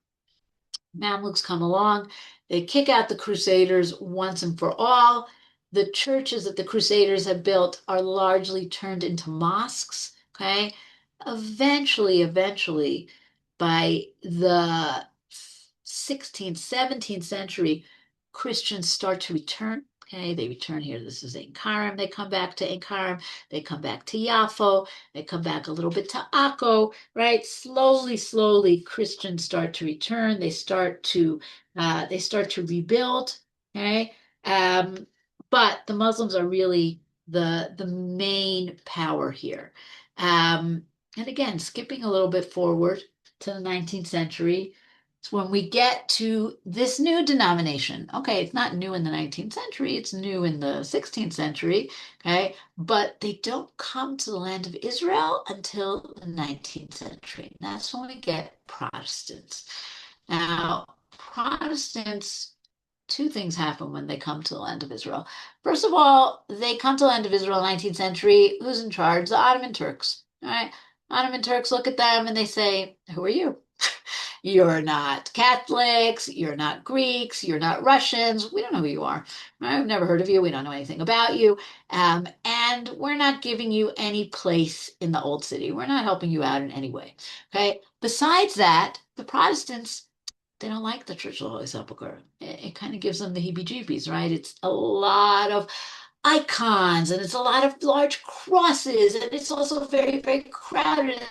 Mamluks come along, they kick out the Crusaders once and for all. The churches that the Crusaders have built are largely turned into mosques. Okay. Eventually, by the 16th, 17th century, Christians start to return. Okay, they return here. This is Ain They come back to Ain They come back to Yafo. They come back a little bit to Akko, right? Slowly, Christians start to return. They start to rebuild. Okay, but the Muslims are really the main power here. And again, skipping a little bit forward to the 19th century, it's when we get to this new denomination. Okay, it's not new in the 19th century, it's new in the 16th century. Okay, but they don't come to the land of Israel until the 19th century. That's when we get Protestants. Now, Protestants, two things happen when they come to the land of Israel. First of all, they come to the land of Israel 19th century. Who's in charge? The Ottoman Turks. All right. Ottoman Turks look at them and they say, who are you? You're not Catholics, you're not Greeks, you're not Russians. We don't know who you are. I've never heard of you. We don't know anything about you. And we're not giving you any place in the old city. We're not helping you out in any way. Okay. Besides that, the Protestants, they don't like the Church of the Holy Sepulchre. It kind of gives them the heebie-jeebies, right? It's a lot of icons, and it's a lot of large crosses, and it's also very, very crowded.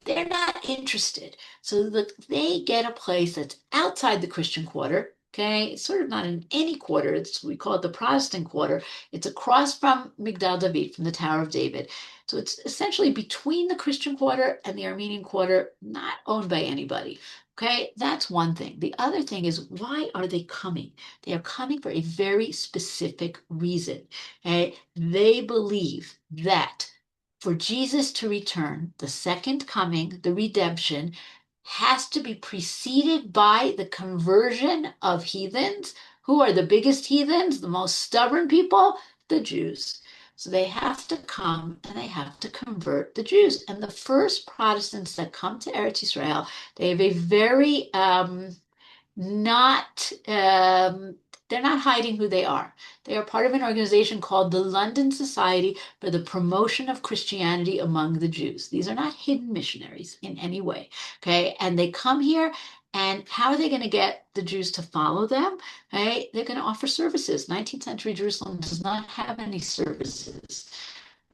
They're not interested. So they get a place that's outside the Christian quarter. Okay, it's sort of not in any quarter. It's we call it the Protestant quarter. It's across from Migdal David, from the Tower of David. So it's essentially between the Christian quarter and the Armenian quarter, not owned by anybody. Okay, that's one thing. The other thing is, why are they coming? They are coming for a very specific reason. Okay, they believe that for Jesus to return, the second coming, the redemption, has to be preceded by the conversion of heathens. Who are the biggest heathens, the most stubborn people? The Jews. So they have to come and they have to convert the Jews. And the first Protestants that come to Eretz Israel, they have a very not they're not hiding who they are. They are part of an organization called the London Society for the Promotion of Christianity Among the Jews. These are not hidden missionaries in any way. Okay. And they come here, and how are they going to get the Jews to follow them? Right? They're going to offer services. 19th century Jerusalem does not have any services.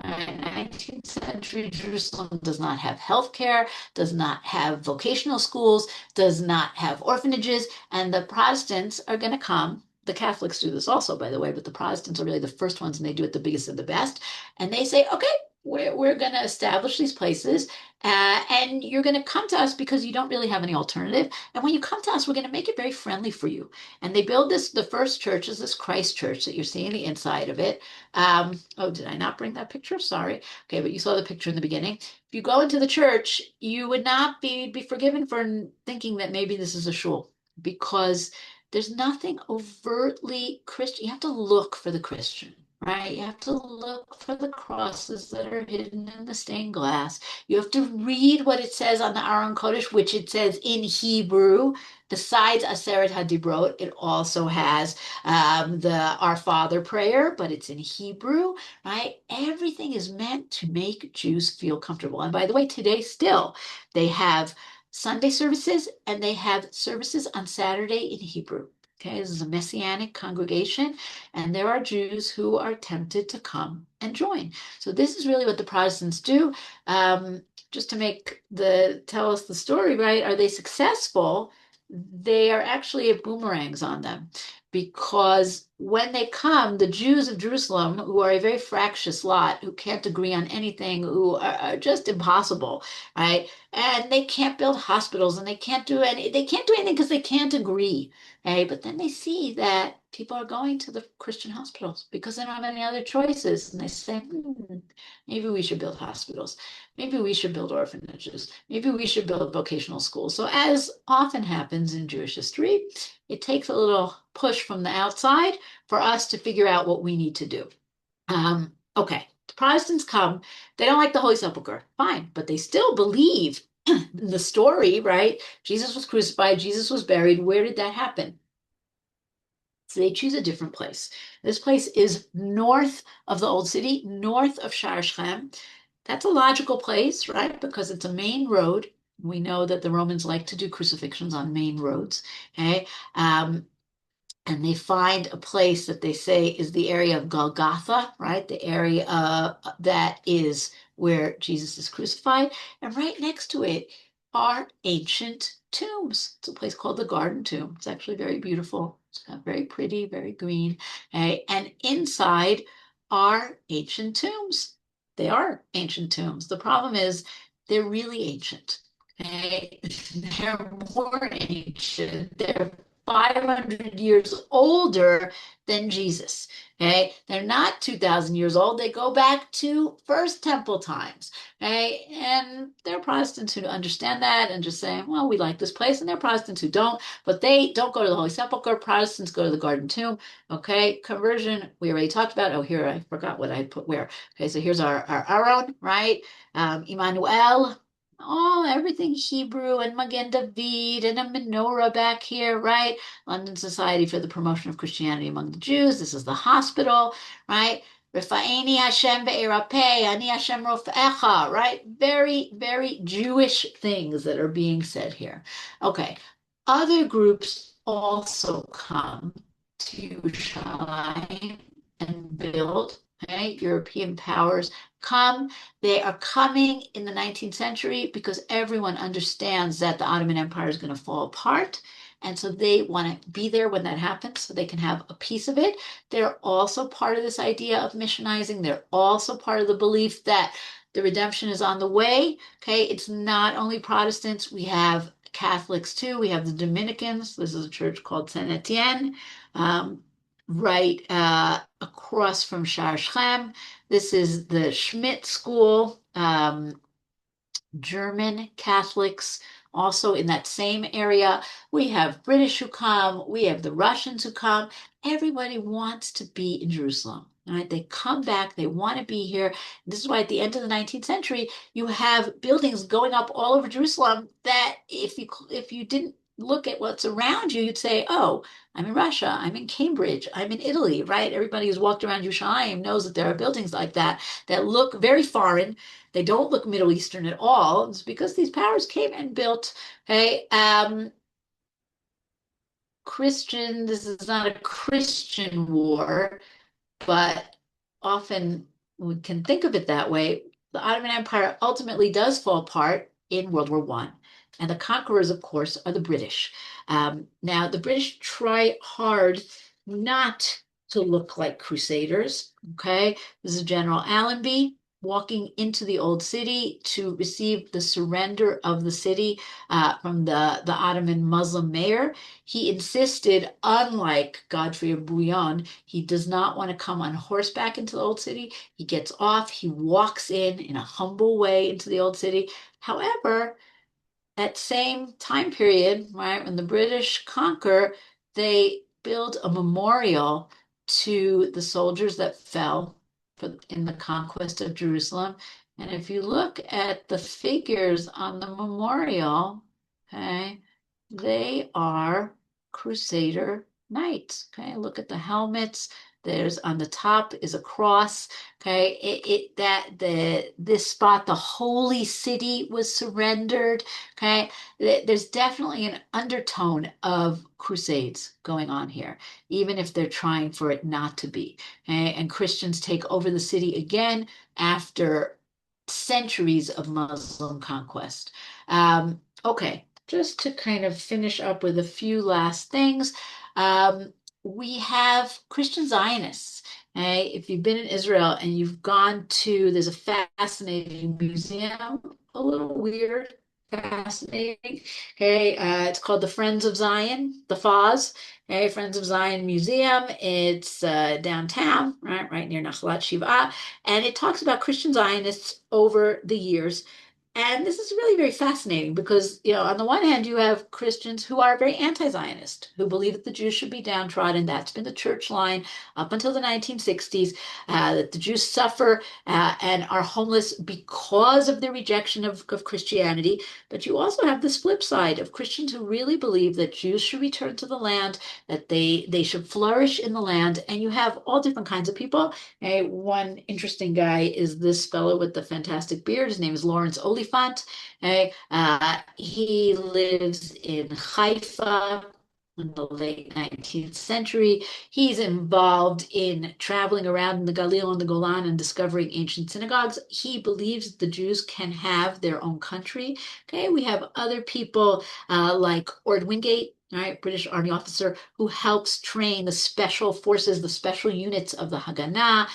19th century Jerusalem does not have healthcare, does not have vocational schools, does not have orphanages, and the Protestants are going to come. The Catholics do this also, by the way, but the Protestants are really the first ones, and they do it the biggest and the best. And they say, okay, we're going to establish these places, and you're going to come to us because you don't really have any alternative. And when you come to us, we're going to make it very friendly for you. And they build this, the first church is this Christ church that you're seeing the inside of it. Oh, did I not bring that picture? Sorry. Okay, but you saw the picture in the beginning. If you go into the church, you would not be forgiven for thinking that maybe this is a shul, because there's nothing overtly Christian. You have to look for the Christian, right? You have to look for the crosses that are hidden in the stained glass. You have to read what it says on the Aron Kodesh, which it says in Hebrew. Besides Aseret HaDibrot, it also has the Our Father prayer, but it's in Hebrew, right? Everything is meant to make Jews feel comfortable. And by the way, today still, they have Sunday services and they have services on Saturday in Hebrew. Okay, this is a Messianic congregation, and there are Jews who are tempted to come and join. So this is really what the Protestants do. Just to tell us the story, right? Are they successful? They are actually boomerangs on them, because when they come, the Jews of Jerusalem, who are a very fractious lot, who can't agree on anything, who are just impossible, right? And they can't build hospitals, and they can't do anything because they can't agree. Okay, but then they see that people are going to the Christian hospitals because they don't have any other choices. And they say, maybe we should build hospitals. Maybe we should build orphanages. Maybe we should build vocational schools. So, as often happens in Jewish history, it takes a little push from the outside for us to figure out what we need to do. Okay, the Protestants come, they don't like the Holy Sepulchre, fine, but they still believe in the story, right? Jesus was crucified, Jesus was buried. Where did that happen? So they choose a different place. This place is north of the old city, north of Shar Shechem. That's a logical place, right? Because it's a main road. We know that the Romans like to do crucifixions on main roads. Okay. And they find a place that they say is the area of Golgotha, right? The area that is where Jesus is crucified. And right next to it are ancient tombs. It's a place called the Garden Tomb. It's actually very beautiful. It's very pretty, very green. Okay? And inside are ancient tombs. They are ancient tombs. The problem is they're really ancient. Okay? They're more ancient. They're 500 years older than Jesus. Okay, they're not 2,000 years old. They go back to First Temple times. Okay, and there are Protestants who understand that and just say, well, we like this place, and there are Protestants who don't, but they don't go to the Holy Sepulchre. Protestants go to the Garden Tomb. Okay, conversion, we already talked about. Oh, here, I forgot what I put where. Okay, so here's our Aaron, right? Emmanuel. Oh, everything Hebrew, and Magen David and a menorah back here, right? London Society for the Promotion of Christianity Among the Jews. This is the hospital, right? Rifa'eni Hashem be'erapeh, ani Hashem rofecha, right? Very, very Jewish things that are being said here. Okay. Other groups also come to Yerushalayim. and build. Okay, European powers come. They are coming in the 19th century because everyone understands that the Ottoman Empire is going to fall apart. And so they want to be there when that happens so they can have a piece of it. They're also part of this idea of missionizing. They're also part of the belief that the redemption is on the way. Okay, it's not only Protestants, we have Catholics too. We have the Dominicans. This is a church called Saint Etienne. Um, right across from Shar Shem. This is the Schmidt School. German Catholics also in that same area. We have British who come, we have the Russians who come. Everybody wants to be in Jerusalem. Right? They come back, they want to be here. This is why at the end of the 19th century, you have buildings going up all over Jerusalem that if you didn't look at what's around you, you'd say, oh, I'm in Russia, I'm in Cambridge, I'm in Italy, right? Everybody who's walked around Yerushalayim knows that there are buildings like that that look very foreign, they don't look Middle Eastern at all. It's because these powers came and built, okay, Christian, this is not a Christian war, but often we can think of it that way. The Ottoman Empire ultimately does fall apart in World War One. And the conquerors, of course, are the British. Now, the British try hard not to look like crusaders. Okay, this is General Allenby walking into the old city to receive the surrender of the city from the Ottoman Muslim mayor. He insisted, unlike Godfrey of Bouillon, he does not want to come on horseback into the old city. He gets off, he walks in a humble way into the old city. However, that same time period, right, when the British conquer, they build a memorial to the soldiers that fell in the conquest of Jerusalem. And if you look at the figures on the memorial, okay, they are Crusader knights. Okay, look at the helmets. There's on the top is a cross. Okay, this spot, the holy city was surrendered. Okay, there's definitely an undertone of crusades going on here, even if they're trying for it not to be. Okay, and Christians take over the city again after centuries of Muslim conquest. Okay, just to kind of finish up with a few last things, we have Christian Zionists. Okay? If you've been in Israel and you've gone to, there's a fascinating museum, a little weird, fascinating. Okay, it's called the Friends of Zion, the FOZ. Okay, Friends of Zion Museum. It's downtown, right near Nachalat Shiva, and it talks about Christian Zionists over the years. And this is really very fascinating because, on the one hand, you have Christians who are very anti-Zionist, who believe that the Jews should be downtrodden. That's been the church line up until the 1960s, that the Jews suffer and are homeless because of their rejection of Christianity. But you also have this flip side of Christians who really believe that Jews should return to the land, that they should flourish in the land. And you have all different kinds of people. One interesting guy is this fellow with the fantastic beard. His name is Lawrence Oliphant. He lives in Haifa in the late 19th century. He's involved in traveling around in the Galil and the Golan and discovering ancient synagogues. He believes the Jews can have their own country. Okay, we have other people like Ord Wingate, all right, British Army officer who helps train the special forces, the special units of the Haganah,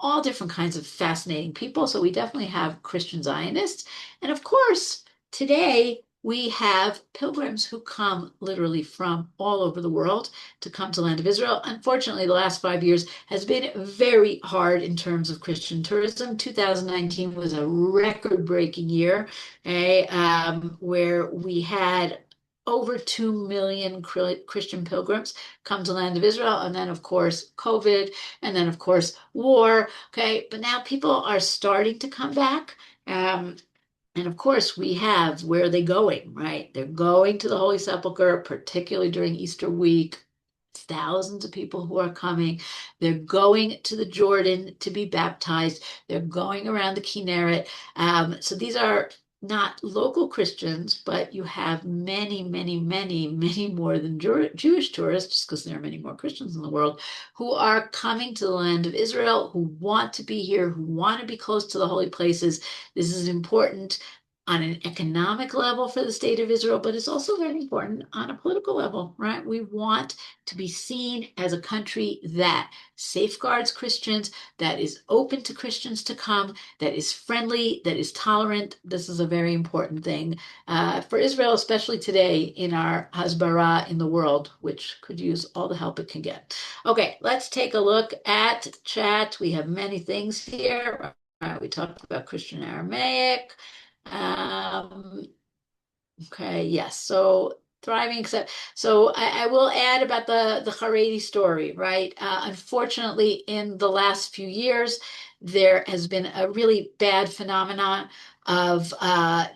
all different kinds of fascinating people. So we definitely have Christian Zionists. And of course, today we have pilgrims who come literally from all over the world to come to the land of Israel. Unfortunately, the last 5 years has been very hard in terms of Christian tourism. 2019 was a record-breaking year, where we had over 2 million Christian pilgrims come to the land of Israel. And then, of course, COVID, and then, of course, war. Okay, but now people are starting to come back. And of course, we have, where are they going, right? They're going to the Holy Sepulchre, particularly during Easter week. Thousands of people who are coming. They're going to the Jordan to be baptized. They're going around the Kinneret. So these are not local Christians, but you have many, many, many, many more than Jewish tourists, because there are many more Christians in the world, who are coming to the land of Israel, who want to be here, who want to be close to the holy places. This is important on an economic level for the state of Israel, but it's also very important on a political level, right? We want to be seen as a country that safeguards Christians, that is open to Christians to come, that is friendly, that is tolerant. This is a very important thing for Israel, especially today in our Hasbara in the world, which could use all the help it can get. Okay, let's take a look at chat. We have many things here. We talked about Christian Aramaic. Um, Okay, yes. So thriving, except so I will add about the Haredi story, right? Unfortunately, in the last few years, there has been a really bad phenomenon of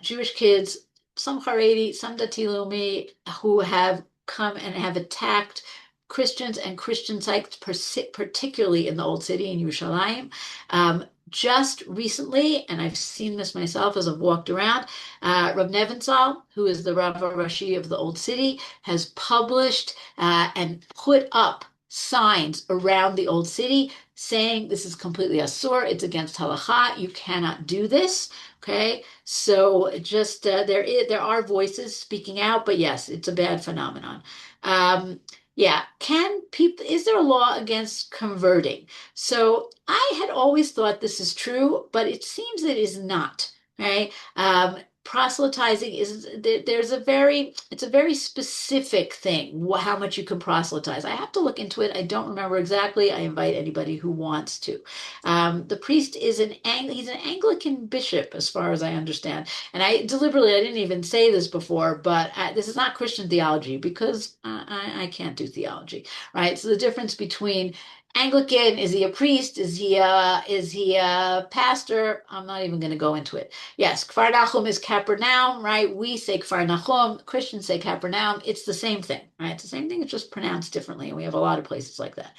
Jewish kids, some Haredi, some Dati Leumi, who have come and have attacked Christians and Christian sites, particularly in the Old City in Yerushalayim. Just recently, and I've seen this myself as I've walked around. Rav Nebenzahl, who is the Rav Rashi of the Old City, has published and put up signs around the Old City saying this is completely asur, it's against halacha, you cannot do this. Okay, so just there are voices speaking out, but yes, it's a bad phenomenon. Yeah, can people, is there a law against converting? So I had always thought this is true, but it seems it is not, right? Proselytizing is there's a very it's a very specific thing how much you can proselytize. I have to look into it. I don't remember exactly. I invite anybody who wants to. The priest is he's an Anglican bishop, as far as I understand. And I didn't even say this before, but this is not Christian theology because I can't do theology, right? So the difference between Anglican, is he a priest? Is he a pastor? I'm not even going to go into it. Yes, Kfar Nachum is Capernaum, right? We say Kfar Nachum, Christians say Capernaum. It's the same thing, right? It's the same thing, it's just pronounced differently, and we have a lot of places like that.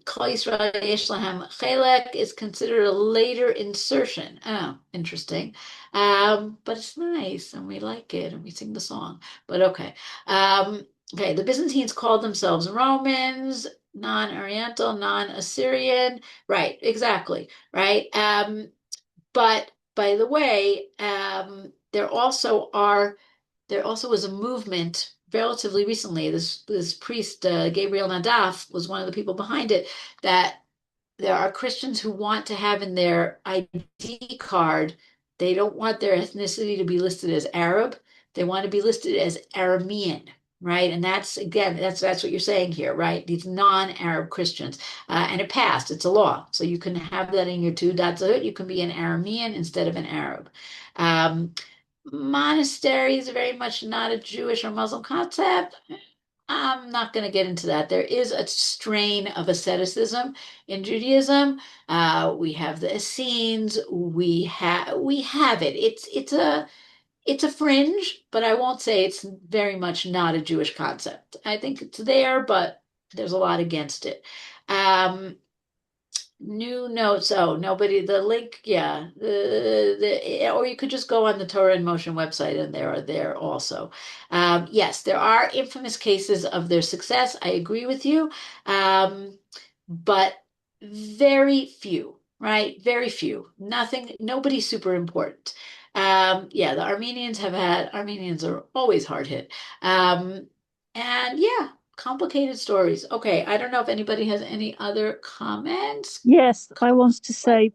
Kol Yisrael Yesh Lahem Chelek is considered a later insertion. Oh, interesting. But it's nice, and we like it, and we sing the song. But okay. Okay, the Byzantines called themselves Romans, non-Oriental, non-Assyrian. Right, exactly. Right. But by the way, there also was a movement relatively recently. This priest Gabriel Nadaf was one of the people behind it. That there are Christians who want to have in their ID card, they don't want their ethnicity to be listed as Arab. They want to be listed as Aramean, right? And that's again, that's what you're saying here, right? These non-Arab Christians, and it passed. It's a law, so you can have that in your two dots. You can be an Aramean instead of an Arab. Um, Monastery is very much not a Jewish or Muslim concept. I'm not going to get into that. There is a strain of asceticism in Judaism. We have the Essenes. We have it. It's a fringe, but I won't say it's very much not a Jewish concept. I think it's there, but there's a lot against it. Um, New notes. Oh, nobody, the link, yeah. Or you could just go on the Torah in Motion website and they are there also. Yes, there are infamous cases of their success. I agree with you. But very few, right? Very few. Nothing, nobody super important. Yeah, Armenians are always hard hit. And yeah, complicated stories. Okay, I don't know if anybody has any other comments. Yes, I wanted to say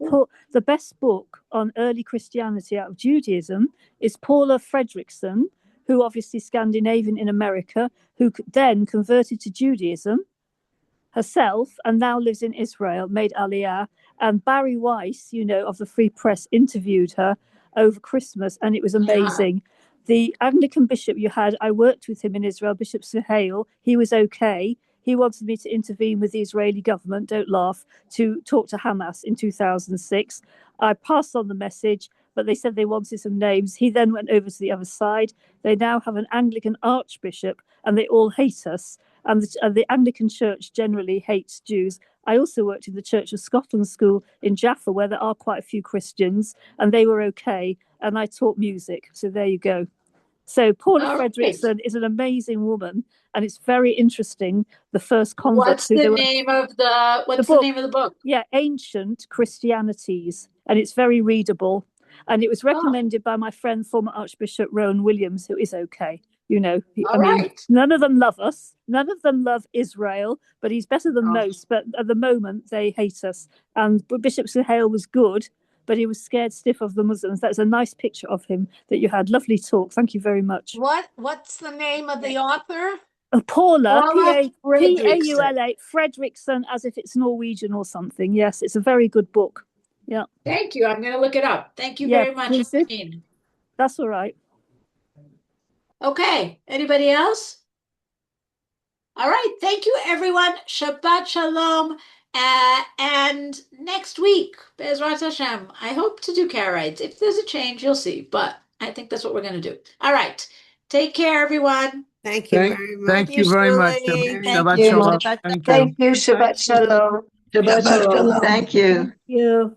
the best book on early Christianity out of Judaism is Paula Fredrickson, who obviously Scandinavian in America, who then converted to Judaism herself and now lives in Israel, made Aliyah. And Barry Weiss, of the Free Press, interviewed her over Christmas, and it was amazing. The Anglican bishop you had, I worked with him in Israel, Bishop Suhail. He was okay. He wanted me to intervene with the Israeli government, don't laugh, to talk to Hamas in 2006. I passed on the message, but they said they wanted some names. He then went over to the other side. They now have an Anglican archbishop, and they all hate us. And the Anglican Church generally hates Jews. I also worked in the Church of Scotland School in Jaffa, where there are quite a few Christians, and they were okay. And I taught music. So there you go. So Paula Fredrickson is an amazing woman, and it's very interesting. The first converts. What's the name of the book? Yeah, Ancient Christianities, and it's very readable. And it was recommended by my friend, former Archbishop Rowan Williams, who is okay. You know, none of them love us. None of them love Israel, but he's better than most. But at the moment, they hate us. And Bishop Sahel was good, but he was scared stiff of the Muslims. That's a nice picture of him that you had. Lovely talk. Thank you very much. What's the name of the author? Paula, Paula Fredrickson, as if it's Norwegian or something. Yes, it's a very good book. Yeah. Thank you. I'm going to look it up. Thank you very much. That's all right. Okay. Anybody else? All right. Thank you, everyone. Shabbat Shalom. And next week, Bezrat Hashem, I hope to do Karaites. If there's a change, you'll see. But I think that's what we're going to do. All right. Take care, everyone. Thank you very much. Thank you very much. Shabbat Shalom. Thank you. Thank you. Shabbat Shalom. Shabbat Shalom. Thank you. Thank you.